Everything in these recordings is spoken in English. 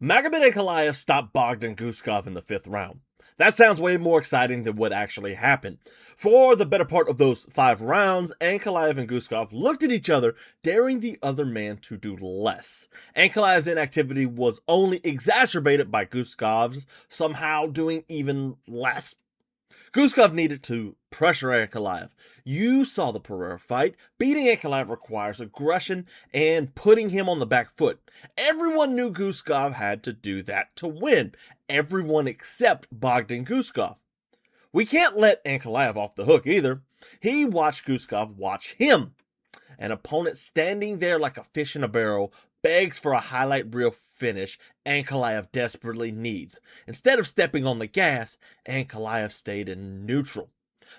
Magomed Ankalaev stopped Bogdan Guskov in the 5th round. That sounds way more exciting than what actually happened. For the better part of those 5 rounds, Ankalaev and Guskov looked at each other, daring the other man to do less. Ankalaev's inactivity was only exacerbated by Guskov's somehow doing even less. Guskov needed to pressure Ankalaev. You saw the Pereira fight. Beating Ankalaev requires aggression and putting him on the back foot. Everyone knew Guskov had to do that to win. Everyone except Bogdan Guskov. We can't let Ankalaev off the hook either. He watched Guskov watch him. An opponent standing there like a fish in a barrel begs for a highlight reel finish Ankalaev desperately needs. Instead of stepping on the gas, Ankalaev stayed in neutral.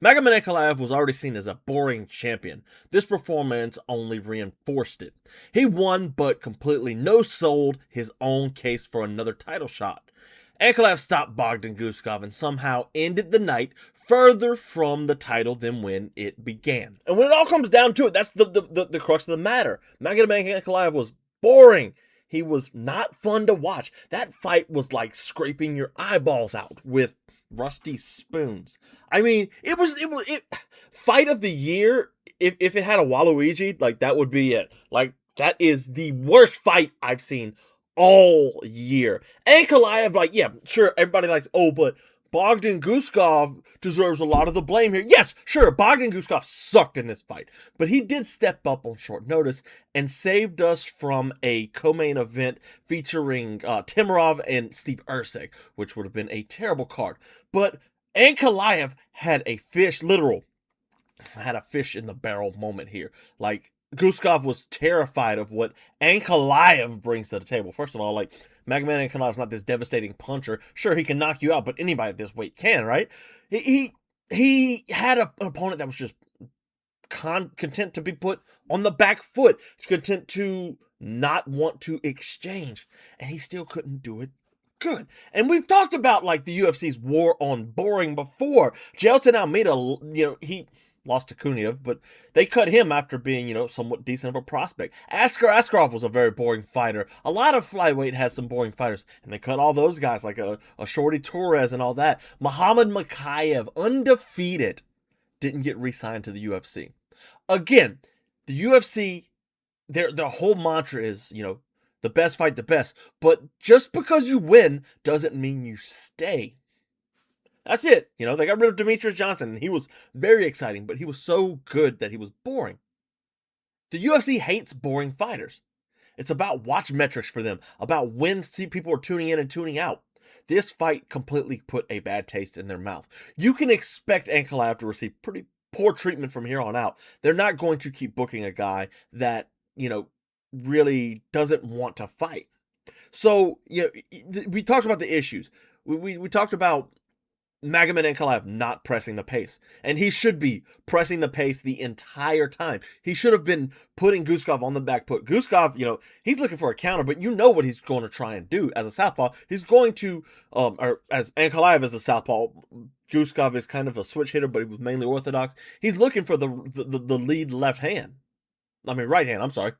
Magomed Ankalaev was already seen as a boring champion. This performance only reinforced it. He won, but completely no-sold his own case for another title shot. Ankalaev stopped Bogdan Guskov and somehow ended the night further from the title than when it began. And when it all comes down to it, that's the crux of the matter. Magomed Ankalaev was boring. He was not fun to watch. That fight was like scraping your eyeballs out with rusty spoons. I mean, it was fight of the year. If it had a Waluigi, like that would be it. Like that is the worst fight I've seen all year. Ankalaev, like, yeah, sure, everybody likes, but Bogdan Guskov deserves a lot of the blame here. Yes, sure, Bogdan Guskov sucked in this fight, but he did step up on short notice and saved us from a co-main event featuring Temirov and Steve Erceg, which would have been a terrible card. But Ankalaev had a fish in the barrel moment here. Like, Guskov was terrified of what Ankalaev brings to the table. First of all, like, Magomed Ankalaev is not this devastating puncher. Sure, he can knock you out, but anybody at this weight can, right? He had an opponent that was just content to be put on the back foot, content to not want to exchange, and he still couldn't do it good. And we've talked about, like, the UFC's war on boring before. Jailton Almeida, he lost to Kuniev, but they cut him after being, somewhat decent of a prospect. Askarov was a very boring fighter. A lot of flyweight had some boring fighters, and they cut all those guys, like a Shorty Torres and all that. Muhammad Mokaev, undefeated, didn't get re-signed to the UFC. Again, the UFC, their whole mantra is, the best fight the best, but just because you win doesn't mean you stay. That's it. They got rid of Demetrius Johnson, and he was very exciting, but he was so good that he was boring. The UFC hates boring fighters. It's about watch metrics for them, about when people are tuning in and tuning out. This fight completely put a bad taste in their mouth. You can expect Ankalaev to receive pretty poor treatment from here on out. They're not going to keep booking a guy that, really doesn't want to fight. So, we talked about the issues. We talked about Magomed Ankalaev not pressing the pace. And he should be pressing the pace the entire time. He should have been putting Guskov on the back foot. Guskov, he's looking for a counter, but you know what he's going to try and do as a southpaw. He's going to, or as Ankalaev is a southpaw, Guskov is kind of a switch hitter, but he was mainly orthodox. He's looking for the lead left hand. Right hand, I'm sorry.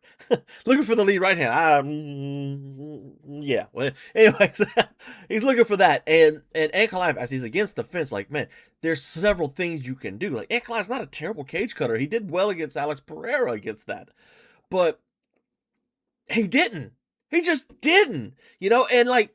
Looking for the lead right hand. Yeah. Well, anyways, he's looking for that. And Ankalaev, as he's against the fence, like, man, there's several things you can do. Like, Ankalaev's not a terrible cage cutter. He did well against Alex Pereira against that. But he didn't. He just didn't. And like,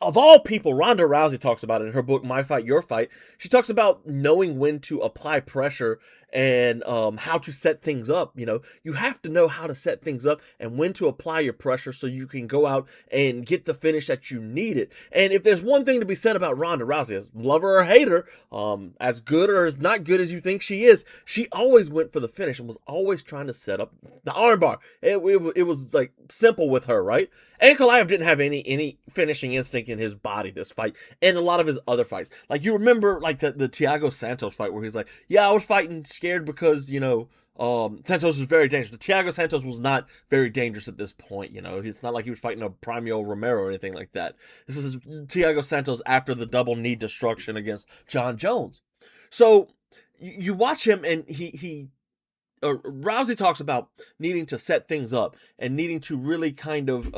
of all people, Ronda Rousey talks about it in her book, My Fight, Your Fight. She talks about knowing when to apply pressure and how to set things up. You have to know how to set things up and when to apply your pressure so you can go out and get the finish that you needed. And if there's one thing to be said about Ronda Rousey, as love her or hate her, as good or as not good as you think she is, she always went for the finish and was always trying to set up the armbar. It was like simple with her, right? Ankalaev didn't have any finishing instinct in his body this fight and a lot of his other fights. Like, you remember, like, the Thiago Santos fight where he's like, yeah, I was fighting scared because, Santos was very dangerous. The Thiago Santos was not very dangerous at this point, It's not like he was fighting a Primeo Romero or anything like that. This is Thiago Santos after the double knee destruction against John Jones. So, you watch him and Rousey talks about needing to set things up and needing to really kind of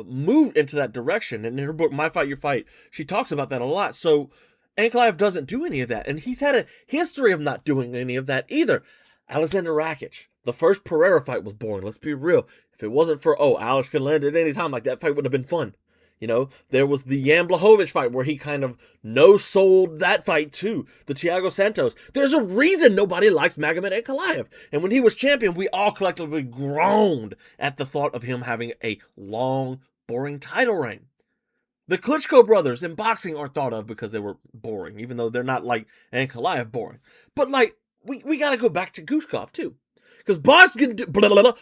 moved into that direction. And in her book, My Fight, Your Fight, she talks about that a lot. So Ankalaev doesn't do any of that. And he's had a history of not doing any of that either. Alexander Rakic, the first Pereira fight was boring. Let's be real. If it wasn't for, Alex could land at any time, like that fight wouldn't have been fun. You know, there was the Jan Blachowicz fight where he kind of no-sold that fight too. The Thiago Santos. There's a reason nobody likes Magomed Ankalaev. And when he was champion, we all collectively groaned at the thought of him having a long, boring title reign. The Klitschko brothers in boxing aren't thought of because they were boring, even though they're not like Ankalaev boring. But like, we got to go back to Guskov too. Because Bogdan Guskov,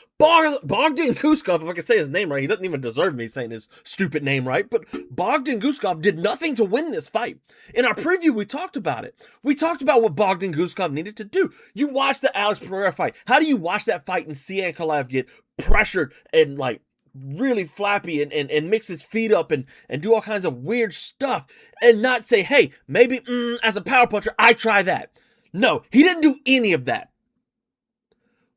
if I can say his name right, he doesn't even deserve me saying his stupid name right, but Bogdan Guskov did nothing to win this fight. In our preview, we talked about it. We talked about what Bogdan Guskov needed to do. You watch the Alex Pereira fight. How do you watch that fight and see Ankalaev get pressured and like really flappy and mix his feet up and do all kinds of weird stuff and not say, hey, maybe as a power puncher, I try that. No, he didn't do any of that.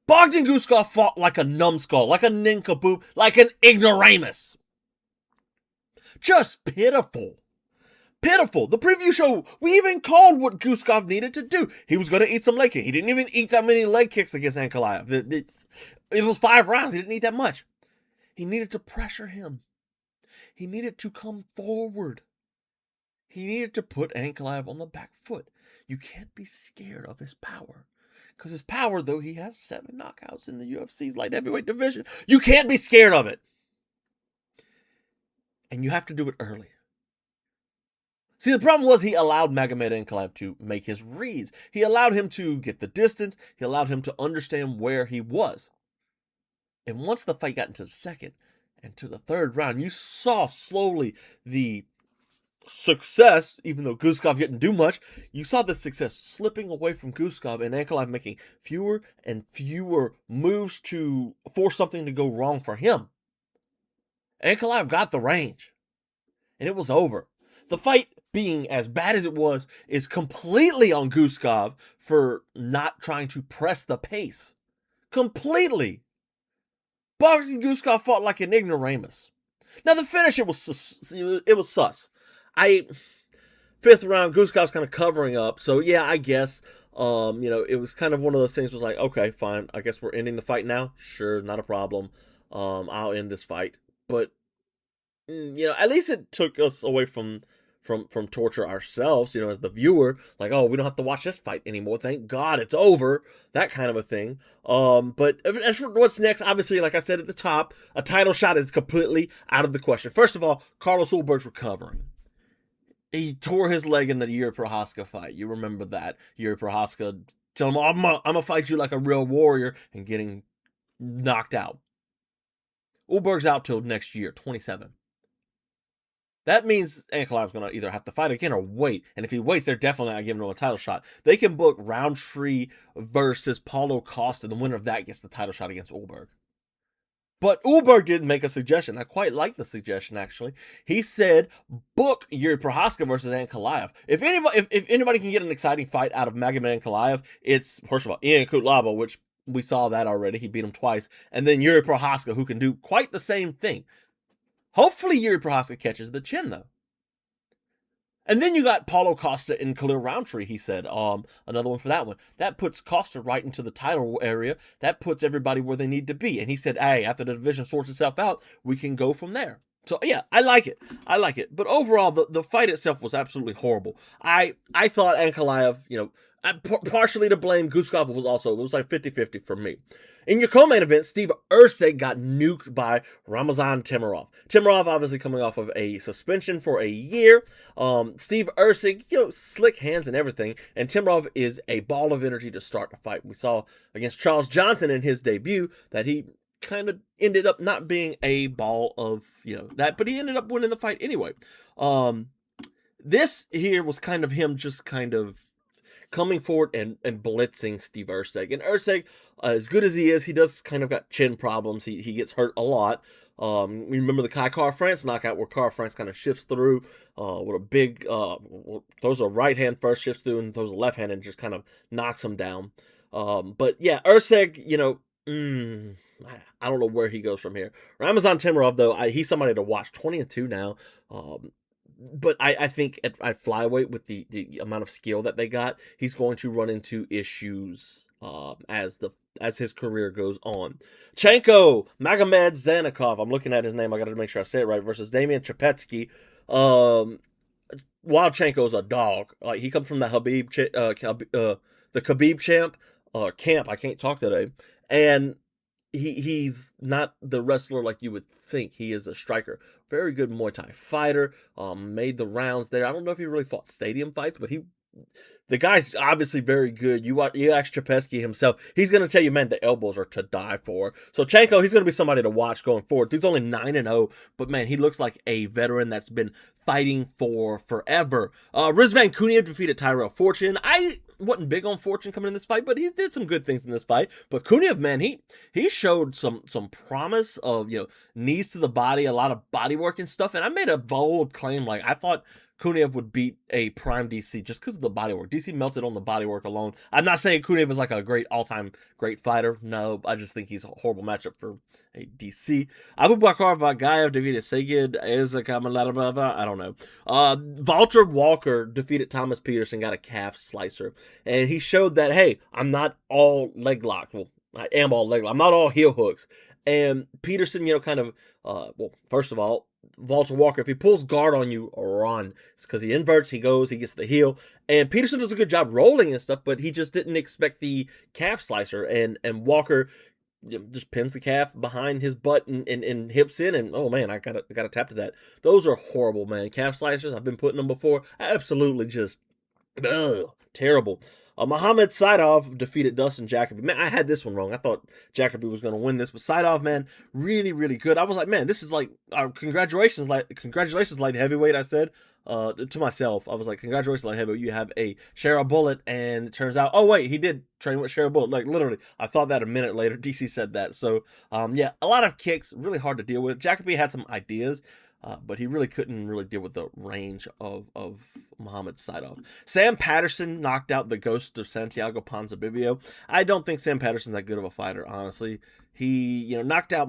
Bogdan Guskov fought like a numbskull, like a nincompoop, like an ignoramus. Just pitiful. Pitiful. The preview show, we even called what Guskov needed to do. He was going to eat some leg kicks. He didn't even eat that many leg kicks against Ankalaev. It was 5 rounds. He didn't eat that much. He needed to pressure him. He needed to come forward. He needed to put Ankalaev on the back foot. You can't be scared of his power. Because his power, though he has 7 knockouts in the UFC's light heavyweight division, you can't be scared of it. And you have to do it early. See, the problem was he allowed Magomed Ankalaev to make his reads. He allowed him to get the distance. He allowed him to understand where he was. And once the fight got into the second and to the third round, you saw slowly the success, even though Guskov didn't do much, you saw the success slipping away from Guskov and Ankalaev making fewer and fewer moves to force something to go wrong for him. Ankalaev got the range, and it was over. The fight, being as bad as it was, is completely on Guskov for not trying to press the pace. Completely. Bogdan Guskov fought like an ignoramus. Now the finish, it was sus. 5th round, Guskov's kind of covering up. So yeah, I guess, it was kind of one of those things was like, okay, fine. I guess we're ending the fight now. Sure. Not a problem. I'll end this fight. But, at least it took us away from torture ourselves, as the viewer, like, oh, we don't have to watch this fight anymore. Thank God it's over. That kind of a thing. But as for what's next, obviously, like I said at the top, a title shot is completely out of the question. First of all, Carlos Ulberg's recovering. He tore his leg in the Yuri Prochazka fight. You remember that. Yuri Prochazka telling him, I'm going to fight you like a real warrior, and getting knocked out. Ulberg's out till next year, 27. That means Ankalaev's going to either have to fight again or wait. And if he waits, they're definitely not giving him a title shot. They can book Roundtree versus Paulo Costa. The winner of that gets the title shot against Ulberg. But Ulberg did make a suggestion. I quite like the suggestion, actually. He said, book Yuri Prochazka versus Ankalaev. If anybody can get an exciting fight out of Magomed Ankalaev, it's, first of all, Ian Kutlaba, which we saw that already. He beat him twice. And then Yuri Prochazka, who can do quite the same thing. Hopefully Yuri Prochazka catches the chin, though. And then you got Paulo Costa and Khalil Roundtree, he said. Another one for that one. That puts Costa right into the title area. That puts everybody where they need to be. And he said, hey, after the division sorts itself out, we can go from there. So, yeah, I like it. But overall, the fight itself was absolutely horrible. I thought Ankalaev, partially to blame. Guskov it was like 50-50 for me. In your co-main event, Steve Erceg got nuked by Ramazan Temirov. Temirov obviously coming off of a suspension for a year. Steve Erceg, slick hands and everything. And Temirov is a ball of energy to start the fight. We saw against Charles Johnson in his debut that he kind of ended up not being a ball of, that. But he ended up winning the fight anyway. This here was kind of him just kind of coming forward and blitzing Steve Erceg. And Erceg, as good as he is, he does kind of got chin problems. He gets hurt a lot. We remember the Kai Kara-France knockout where Kara-France kind of shifts through with a big, throws a right hand first, shifts through, and throws a left hand and just kind of knocks him down. But yeah, Erceg, I don't know where he goes from here. Ramazan Temirov, though, he's somebody to watch. 20-2 now. But I think at flyweight, with the amount of skill that they got, he's going to run into issues as his career goes on. Magomed Ankalaev, I'm looking at his name, I got to make sure I say it right, versus Damian Chapetsky. Wildchenko's a dog. Like, he comes from the Khabib camp. I can't talk today. And he's not the wrestler like you would think. He is a striker. Very good Muay Thai fighter. Made the rounds there. I don't know if he really fought stadium fights, but the guy's obviously very good. You ask Chapetsky himself, he's going to tell you, man, the elbows are to die for. So Chanko, he's going to be somebody to watch going forward. Dude's only 9-0, but man, he looks like a veteran that's been fighting for forever. Rizvan Kuniev defeated Tyrell Fortune. I wasn't big on Fortune coming in this fight, but he did some good things in this fight. But Kuniev, man, he showed some promise of, knees to the body, a lot of body work and stuff. And I made a bold claim, like, I thought Kuniev would beat a prime DC just because of the bodywork. DC melted on the bodywork alone. I'm not saying Kuniev is like a all-time great fighter. No, I just think he's a horrible matchup for a DC. Abu Bakar Vagayev defeated Erceg. I don't know. Walter Walker defeated Thomas Peterson, got a calf slicer. And he showed that, hey, I'm not all leg lock. Well, I am all leg lock. I'm not all heel hooks. And Peterson, first of all, Walter Walker, if he pulls guard on you, run. It's because he inverts, he goes, he gets the heel. And Peterson does a good job rolling and stuff, but he just didn't expect the calf slicer. And Walker just pins the calf behind his butt and hips in. And, oh, man, I gotta tap to that. Those are horrible, man. Calf slicers, I've been putting them before. Absolutely just terrible. Magomed Ankalaev defeated Dustin Jacoby. Man, I had this one wrong. I thought Jacoby was going to win this, but Ankalaev, man, really, really good. I was like, man, this is like, congratulations, light heavyweight. I said to myself, I was like, congratulations, light heavyweight. You have a share a bullet, and it turns out, oh wait, he did train with share a bullet. Like, literally, I thought that a minute later. DC said that. So, yeah, a lot of kicks, really hard to deal with. Jacoby had some ideas. But he really couldn't deal with the range of Magomed Ankalaev. Sam Patterson knocked out the ghost of Santiago Ponzinibbio. I don't think Sam Patterson's that good of a fighter, honestly. He, knocked out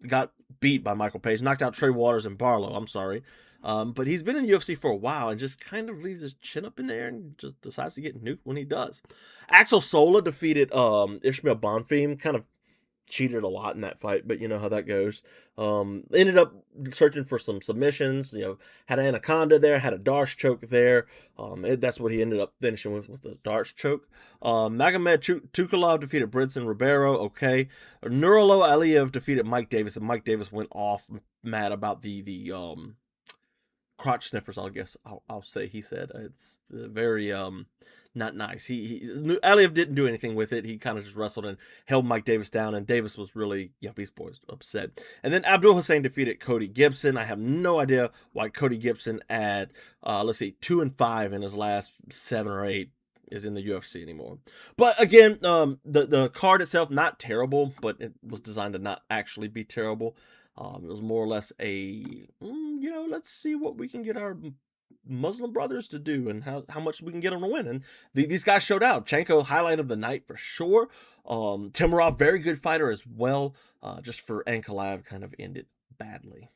got beat by Michael Page, knocked out Trey Waters and Barlow, I'm sorry. But he's been in the UFC for a while and just kind of leaves his chin up in there and just decides to get nuked when he does. Axel Sola defeated Ishmael Bonfim, kind of cheated a lot in that fight, but you know how that goes. Ended up searching for some submissions, had an anaconda there, had a Darce choke there. That's what he ended up finishing with the Darce choke. Magomed Tukulov defeated Brinson Ribeiro. Okay. Nurullo Aliyev defeated Mike Davis, and Mike Davis went off mad about the crotch sniffers, I guess I'll say. He said it's very not nice. Aliyev didn't do anything with it. He kind of just wrestled and held Mike Davis down, and Davis was really, Beast Boy was upset. And then Abdul Hussein defeated Cody Gibson. I have no idea why Cody Gibson at 2-5 in his last 7 or 8 is in the UFC anymore. But again, the card itself, not terrible, but it was designed to not actually be terrible. It was more or less a, let's see what we can get our Muslim brothers to do and how much we can get them to win. And these guys showed out. Chanko, highlight of the night for sure. Temirov, very good fighter as well. Just for Ankalaev, kind of ended badly.